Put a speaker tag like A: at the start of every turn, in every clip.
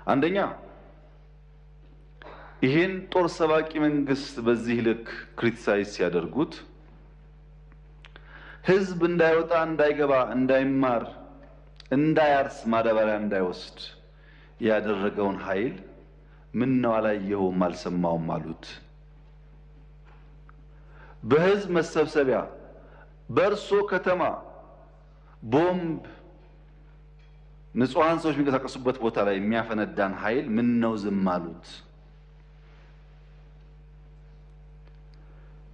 A: አንደኛ ይሄን ጦር ሰባቂ መንግስት በዚህ ልክ ክሪቲሳይዝ ሲያደርጉት ህዝብ እንዳይወጣ፣ እንዳይገባ፣ እንዳይማር፣ እንዳያርስ፣ ማዳበሪያ እንዳይወስድ ያደረገውን ኃይል ምን ነው አላየውም አልሰማውም አሉት። በህዝብ መሰብሰቢያ በእርሶ ከተማ ቦምብ ንጹሃን ሰዎች የሚንቀሳቀሱበት ቦታ ላይ የሚያፈነዳን ኃይል ምን ነው ዝም አሉት?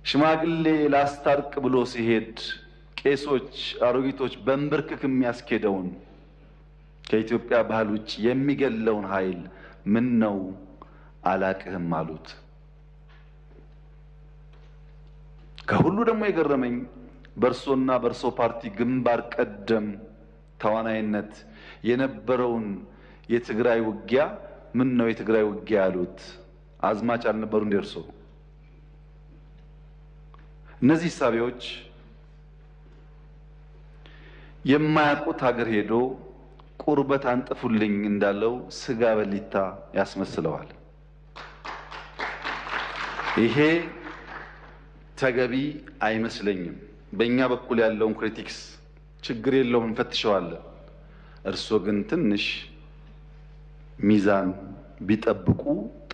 A: ሽማግሌ ላስታርቅ ብሎ ሲሄድ ቄሶች፣ አሮጊቶች በእንብርክክ የሚያስኬደውን ከኢትዮጵያ ባህል ውጭ የሚገለውን ኃይል ምን ነው አላቅህም አሉት። ከሁሉ ደግሞ የገረመኝ በእርሶና በእርሶ ፓርቲ ግንባር ቀደም ተዋናይነት የነበረውን የትግራይ ውጊያ ምን ነው የትግራይ ውጊያ ያሉት? አዝማች አልነበሩ እንደ እርሶ? እነዚህ ሳቢዎች የማያውቁት ሀገር ሄዶ ቁርበት አንጥፉልኝ እንዳለው ስጋ በሊታ ያስመስለዋል። ይሄ ተገቢ አይመስለኝም። በእኛ በኩል ያለውን ክሪቲክስ ችግር የለውም እንፈትሸዋለን። እርሶ ግን ትንሽ ሚዛን ቢጠብቁ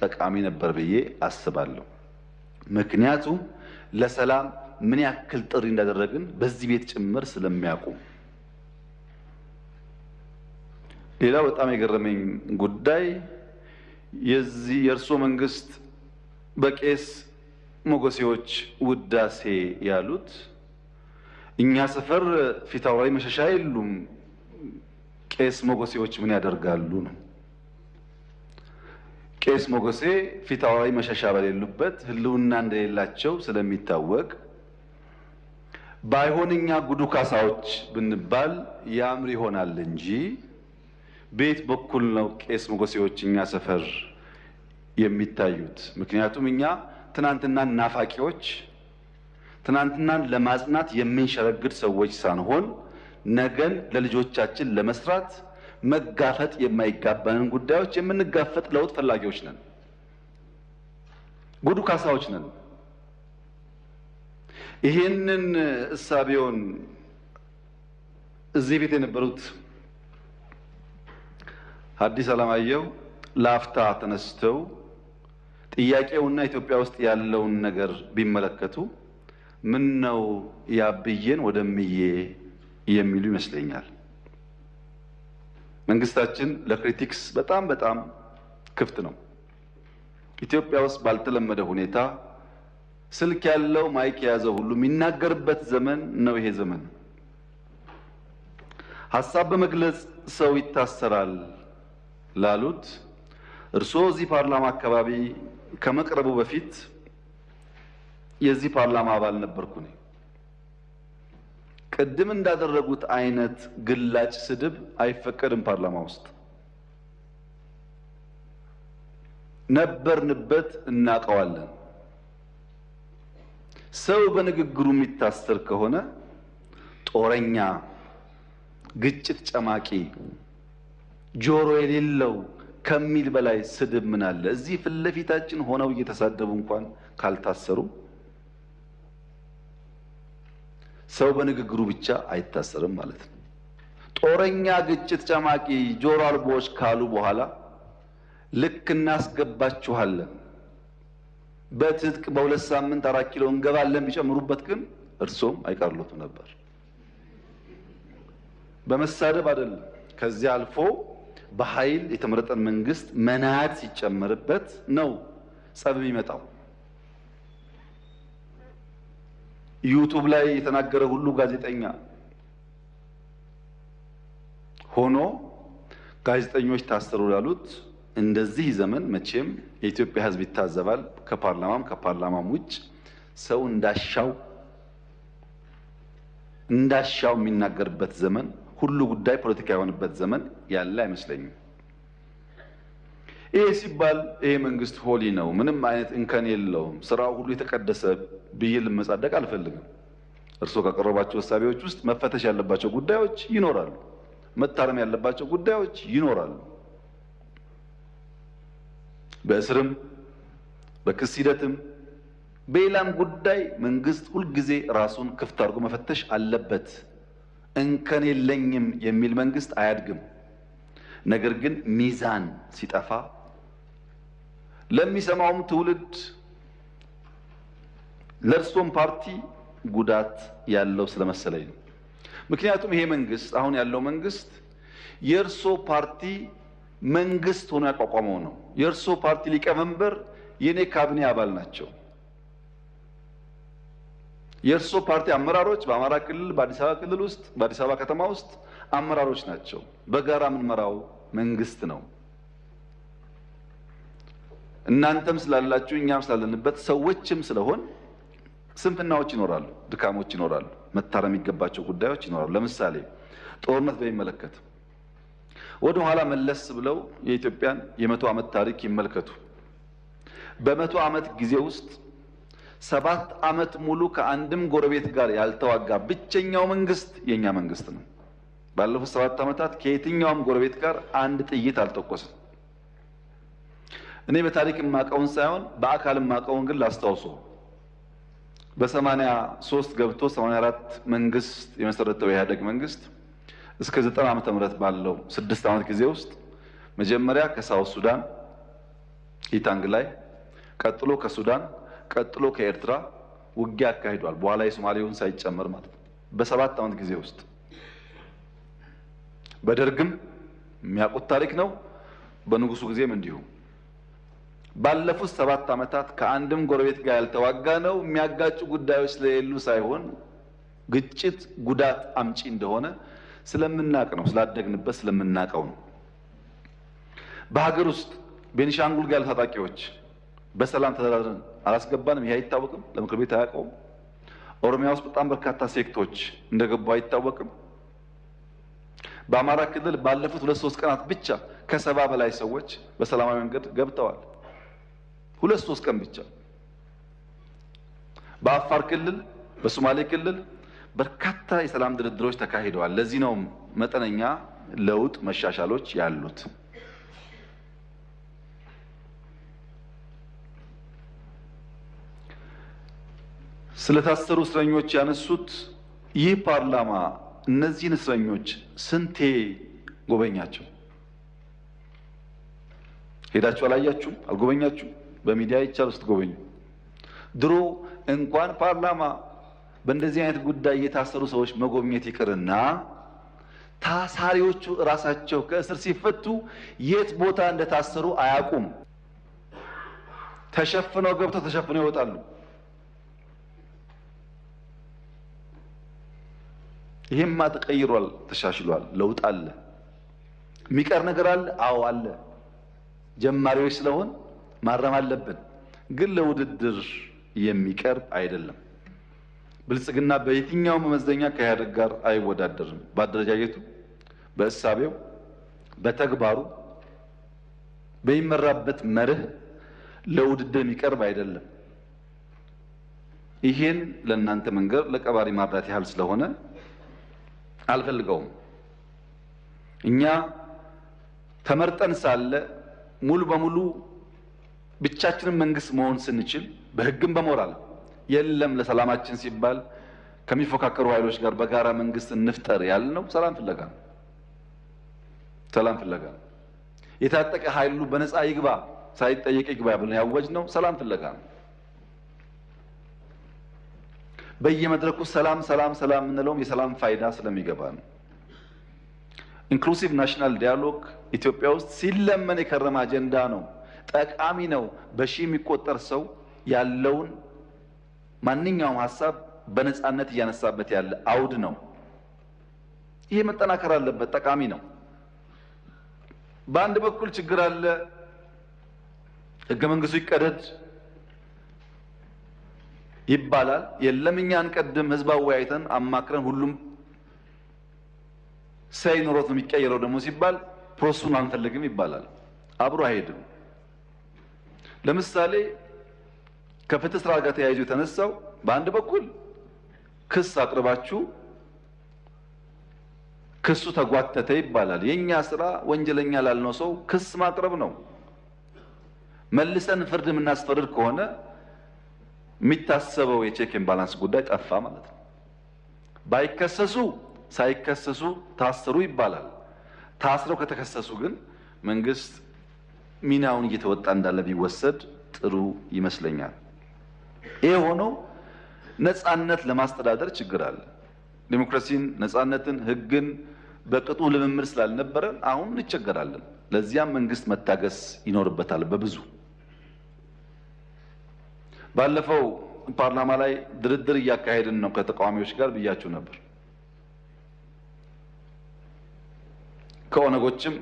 A: ጠቃሚ ነበር ብዬ አስባለሁ። ምክንያቱም ለሰላም ምን ያክል ጥሪ እንዳደረግን በዚህ ቤት ጭምር ስለሚያውቁ። ሌላው በጣም የገረመኝ ጉዳይ የእርሶ መንግስት በቄስ ሞገሴዎች ውዳሴ ያሉት እኛ ሰፈር ፊታውራሪ መሸሻ የሉም፣ ቄስ ሞገሴዎች ምን ያደርጋሉ ነው። ቄስ ሞገሴ ፊታውራሪ መሸሻ በሌሉበት ህልውና እንደሌላቸው ስለሚታወቅ ባይሆንኛ ጉዱ ካሳዎች ብንባል ያምር ይሆናል እንጂ ቤት በኩል ነው ቄስ ሞገሴዎች እኛ ሰፈር የሚታዩት። ምክንያቱም እኛ ትናንትናን ናፋቂዎች፣ ትናንትናን ለማጽናት የምንሸረግድ ሰዎች ሳንሆን ነገን ለልጆቻችን ለመስራት መጋፈጥ የማይጋባንን ጉዳዮች የምንጋፈጥ ለውጥ ፈላጊዎች ነን። ጉዱ ካሳዎች ነን። ይሄንን እሳቤውን እዚህ ቤት የነበሩት ሐዲስ ዓለማየሁ ላፍታ ተነስተው ጥያቄውና ኢትዮጵያ ውስጥ ያለውን ነገር ቢመለከቱ ምን ነው ያብዬን ወደምዬ የሚሉ ይመስለኛል። መንግስታችን ለክሪቲክስ በጣም ክፍት ነው። ኢትዮጵያ ውስጥ ባልተለመደ ሁኔታ ስልክ ያለው ማይክ የያዘው ሁሉ የሚናገርበት ዘመን ነው ይሄ ዘመን። ሐሳብ በመግለጽ ሰው ይታሰራል ላሉት እርስዎ እዚህ ፓርላማ አካባቢ ከመቅረቡ በፊት የዚህ ፓርላማ አባል ነበርኩ። ቅድም እንዳደረጉት አይነት ግላጭ ስድብ አይፈቀድም። ፓርላማ ውስጥ ነበርንበት፣ እናውቀዋለን። ሰው በንግግሩ የሚታሰር ከሆነ ጦረኛ፣ ግጭት ጨማቂ፣ ጆሮ የሌለው ከሚል በላይ ስድብ ምን አለ? እዚህ ፊት ለፊታችን ሆነው እየተሳደቡ እንኳን ካልታሰሩ ሰው በንግግሩ ብቻ አይታሰርም ማለት ነው። ጦረኛ፣ ግጭት ጨማቂ፣ ጆሮ አልቦች ካሉ በኋላ ልክ እናስገባችኋለን፣ በትጥቅ በሁለት ሳምንት 4 ኪሎ እንገባለን ቢጨምሩበት ግን እርሶም አይቀርሉት ነበር። በመሳደብ አይደለም። ከዚያ አልፎ በኃይል የተመረጠን መንግስት መናት ሲጨመርበት ነው ጸብ የሚመጣው። ዩቲዩብ ላይ የተናገረ ሁሉ ጋዜጠኛ ሆኖ ጋዜጠኞች ታሰሩ ያሉት እንደዚህ ዘመን መቼም የኢትዮጵያ ሕዝብ ይታዘባል። ከፓርላማም ውጭ ሰው እንዳሻው የሚናገርበት ዘመን፣ ሁሉ ጉዳይ ፖለቲካ የሆነበት ዘመን ያለ አይመስለኝም። ይሄ ሲባል ይሄ መንግስት ሆሊ ነው፣ ምንም አይነት እንከን የለውም፣ ስራው ሁሉ የተቀደሰ ብዬ ልመጻደቅ አልፈልግም። እርስዎ ካቀረባቸው ሀሳቦች ውስጥ መፈተሽ ያለባቸው ጉዳዮች ይኖራሉ፣ መታረም ያለባቸው ጉዳዮች ይኖራሉ። በእስርም በክስ ሂደትም በሌላም ጉዳይ መንግስት ሁልጊዜ ራሱን ክፍት አድርጎ መፈተሽ አለበት። እንከን የለኝም የሚል መንግስት አያድግም። ነገር ግን ሚዛን ሲጠፋ ለሚሰማውም ትውልድ ለእርሶም ፓርቲ ጉዳት ያለው ስለመሰለኝ ነው። ምክንያቱም ይሄ መንግስት አሁን ያለው መንግስት የእርሶ ፓርቲ መንግስት ሆኖ ያቋቋመው ነው። የእርሶ ፓርቲ ሊቀመንበር የኔ ካቢኔ አባል ናቸው። የእርሶ ፓርቲ አመራሮች በአማራ ክልል በአዲስ አበባ ክልል ውስጥ በአዲስ አበባ ከተማ ውስጥ አመራሮች ናቸው። በጋራ የምንመራው መንግስት ነው። እናንተም ስላላችሁ እኛም ስላለንበት ሰዎችም ስለሆን ስንፍናዎች ይኖራሉ፣ ድካሞች ይኖራሉ፣ መታረም የሚገባቸው ጉዳዮች ይኖራሉ። ለምሳሌ ጦርነት በሚመለከት ወደ ኋላ መለስ ብለው የኢትዮጵያን የ100 ዓመት ታሪክ ይመልከቱ። በ100 ዓመት ጊዜ ውስጥ 7 ዓመት ሙሉ ከአንድም ጎረቤት ጋር ያልተዋጋ ብቸኛው መንግስት የኛ መንግስት ነው። ባለፉት 7 ዓመታት ከየትኛውም ጎረቤት ጋር አንድ ጥይት አልተኮሰም። እኔ በታሪክ የማውቀውን ሳይሆን በአካል የማውቀውን ግን ላስታውሰው። በ83 ገብቶ 84 መንግስት የመሰረተው የኢህአዴግ መንግስት እስከ 90 ዓመተ ምህረት ባለው 6 ዓመት ጊዜ ውስጥ መጀመሪያ ከሳውት ሱዳን ኢታንግ ላይ፣ ቀጥሎ ከሱዳን፣ ቀጥሎ ከኤርትራ ውጊያ አካሂዷል። በኋላ የሶማሌውን ሳይጨመር ማለት ነው። በ7 ዓመት ጊዜ ውስጥ በደርግም የሚያውቁት ታሪክ ነው። በንጉሱ ጊዜም እንዲሁ ባለፉት 7 ዓመታት ከአንድም ጎረቤት ጋር ያልተዋጋ ነው። የሚያጋጩ ጉዳዮች ስለሌሉ ሳይሆን ግጭት ጉዳት አምጪ እንደሆነ ስለምናቅ ነው፣ ስላደግንበት ስለምናቀው ነው። በሀገር ውስጥ ቤኒሻንጉል ጋር ያሉ ታጣቂዎች በሰላም ተደራድረን አላስገባንም። ይሄ አይታወቅም፣ ለምክር ቤት አያውቀውም። ኦሮሚያ ውስጥ በጣም በርካታ ሴክቶች እንደገቡ አይታወቅም። በአማራ ክልል ባለፉት 2-3 ቀናት ብቻ ከ70 በላይ ሰዎች በሰላማዊ መንገድ ገብተዋል። 2-3 ቀን ብቻ። በአፋር ክልል፣ በሶማሌ ክልል በርካታ የሰላም ድርድሮች ተካሂደዋል። ለዚህ ነው መጠነኛ ለውጥ መሻሻሎች ያሉት። ስለታሰሩ እስረኞች ያነሱት ይህ ፓርላማ እነዚህን እስረኞች ስንቴ ጎበኛቸው? ሄዳችሁ አላያችሁም? አልጎበኛችሁም? በሚዲያ ይቻል ውስጥ ጎበኙ። ድሮ እንኳን ፓርላማ በእንደዚህ አይነት ጉዳይ የታሰሩ ሰዎች መጎብኘት ይቅርና ታሳሪዎቹ ራሳቸው ከእስር ሲፈቱ የት ቦታ እንደታሰሩ አያውቁም። ተሸፍነው ገብተው ተሸፍነው ይወጣሉ። ይሄማ ተቀይሯል፣ ተሻሽሏል፣ ለውጥ አለ። የሚቀር ነገር አለ? አዎ አለ። ጀማሪዎች ስለሆን ማረም አለብን፣ ግን ለውድድር የሚቀርብ አይደለም። ብልጽግና በየትኛው መመዘኛ ከኢህአዴግ ጋር አይወዳደርም። በአደረጃጀቱ፣ በእሳቤው፣ በተግባሩ፣ በሚመራበት መርህ ለውድድር የሚቀርብ አይደለም። ይሄን ለእናንተ መንገር ለቀባሪ ማርዳት ያህል ስለሆነ አልፈልገውም። እኛ ተመርጠን ሳለ ሙሉ በሙሉ ብቻችንን መንግስት መሆን ስንችል በህግም በሞራል የለም ለሰላማችን ሲባል ከሚፎካከሩ ኃይሎች ጋር በጋራ መንግስት እንፍጠር ያልነው ሰላም ፍለጋ ነው። ሰላም ፍለጋ ነው። የታጠቀ ኃይሉ በነፃ ይግባ ሳይጠየቅ ይግባ ብለን ያወጅነው ሰላም ፍለጋ ነው። በየመድረኩ ሰላም ሰላም ሰላም እንለውም የሰላም ፋይዳ ስለሚገባ ነው። ኢንክሉሲቭ ናሽናል ዲያሎግ ኢትዮጵያ ውስጥ ሲለመን የከረመ አጀንዳ ነው። ጠቃሚ ነው። በሺህ የሚቆጠር ሰው ያለውን ማንኛውም ሀሳብ በነፃነት እያነሳበት ያለ አውድ ነው። ይሄ መጠናከር አለበት። ጠቃሚ ነው። በአንድ በኩል ችግር አለ። ህገ መንግስቱ ይቀደድ ይባላል። የለም እኛ አንቀድም፣ ህዝብ አወያይተን አማክረን ሁሉም ሳይኖሮት ነው የሚቀየረው ደግሞ ሲባል ፕሮሰሱን አንፈልግም ይባላል። አብሮ አይሄድም። ለምሳሌ ከፍትህ ስራ ጋር ተያይዞ የተነሳው በአንድ በኩል ክስ አቅርባችሁ ክሱ ተጓተተ ይባላል። የኛ ስራ ወንጀለኛ ላልነው ሰው ክስ ማቅረብ ነው። መልሰን ፍርድ የምናስፈርድ ከሆነ የሚታሰበው የቼክ ኤንድ ባላንስ ጉዳይ ጠፋ ማለት ነው። ባይከሰሱ ሳይከሰሱ ታሰሩ ይባላል። ታስረው ከተከሰሱ ግን መንግስት ሚናውን እየተወጣ እንዳለ ቢወሰድ ጥሩ ይመስለኛል። ይሄ ሆኖ ነፃነት ለማስተዳደር ችግር አለ። ዲሞክራሲን፣ ነፃነትን፣ ህግን በቅጡ ልምምድ ስላልነበረን አሁን እንቸገራለን። ለዚያም መንግስት መታገስ ይኖርበታል። በብዙ ባለፈው ፓርላማ ላይ ድርድር እያካሄድን ነው ከተቃዋሚዎች ጋር ብያችሁ ነበር። ከኦነጎችም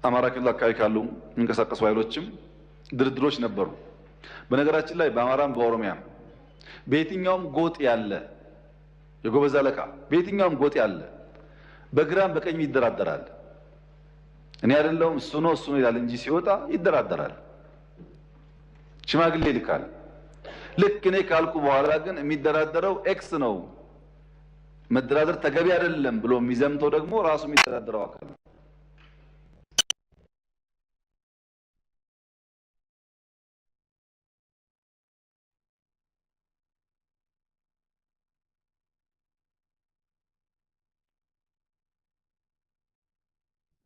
A: አማራ ክልል አካባቢ ካሉ የሚንቀሳቀሱ ኃይሎችም ድርድሮች ነበሩ። በነገራችን ላይ በአማራም በኦሮሚያም በየትኛውም ጎጥ ያለ የጎበዝ አለቃ በየትኛውም ጎጥ ያለ በግራም በቀኝ ይደራደራል። እኔ አይደለሁም እሱ ነው ይላል እንጂ ሲወጣ ይደራደራል፣ ሽማግሌ ይልካል። ልክ እኔ ካልኩ በኋላ ግን የሚደራደረው ኤክስ ነው፣ መደራደር ተገቢ አይደለም ብሎ የሚዘምተው ደግሞ ራሱ የሚደራደረው አካል ነው።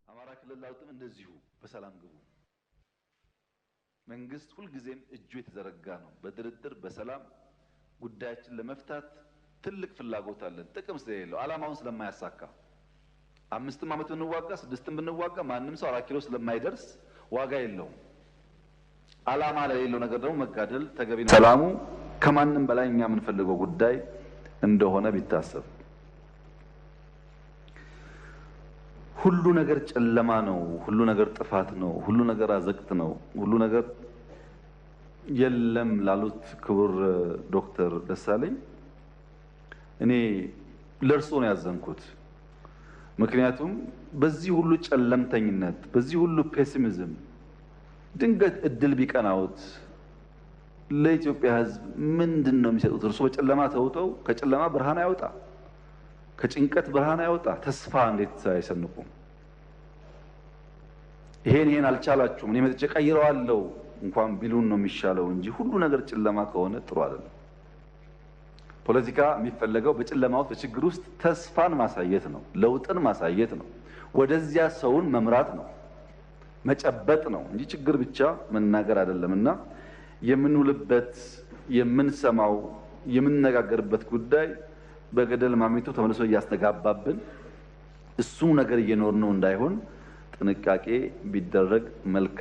A: አማራ ክልል ላሉትም እንደዚሁ በሰላም ግቡ። መንግስት ሁልጊዜም እጁ የተዘረጋ ነው። በድርድር በሰላም ጉዳያችን ለመፍታት ትልቅ ፍላጎት አለን። ጥቅም ስለሌለው ዓላማውን ስለማያሳካ 5 ዓመት ብንዋጋ 6 ብንዋጋ ማንም ሰው 4 ኪሎ ስለማይደርስ ዋጋ የለውም። ዓላማ ለሌለው ነገር ደግሞ መጋደል ተገቢ ነው። ሰላሙ ከማንም በላይ እኛ የምንፈልገው ጉዳይ እንደሆነ ቢታሰብ። ሁሉ ነገር ጨለማ ነው፣ ሁሉ ነገር ጥፋት ነው፣ ሁሉ ነገር አዘቅት ነው፣ ሁሉ ነገር የለም ላሉት ክቡር ዶክተር ደሳለኝ እኔ ለእርሶ ነው ያዘንኩት። ምክንያቱም በዚህ ሁሉ ጨለምተኝነት፣ በዚህ ሁሉ ፔሲሚዝም ድንገት እድል ቢቀናውት ለኢትዮጵያ ሕዝብ ምንድን ነው የሚሰጡት? እርሶ በጨለማ ተውጠው ከጨለማ ብርሃን አይወጣ፣ ከጭንቀት ብርሃን አይወጣ። ተስፋ እንዴት አይሰንቁም? ይሄን አልቻላችሁም እኔ መጥቼ ቀይረዋለሁ እንኳን ቢሉን ነው የሚሻለው እንጂ ሁሉ ነገር ጨለማ ከሆነ ጥሩ አይደለም። ፖለቲካ የሚፈለገው በጨለማ ውስጥ በችግር ውስጥ ተስፋን ማሳየት ነው፣ ለውጥን ማሳየት ነው፣ ወደዚያ ሰውን መምራት ነው፣ መጨበጥ ነው እንጂ ችግር ብቻ መናገር አይደለምና የምንውልበት የምንሰማው የምንነጋገርበት ጉዳይ በገደል ማሚቱ ተመልሶ እያስተጋባብን እሱ ነገር እየኖርነው እንዳይሆን ጥንቃቄ ቢደረግ መልካም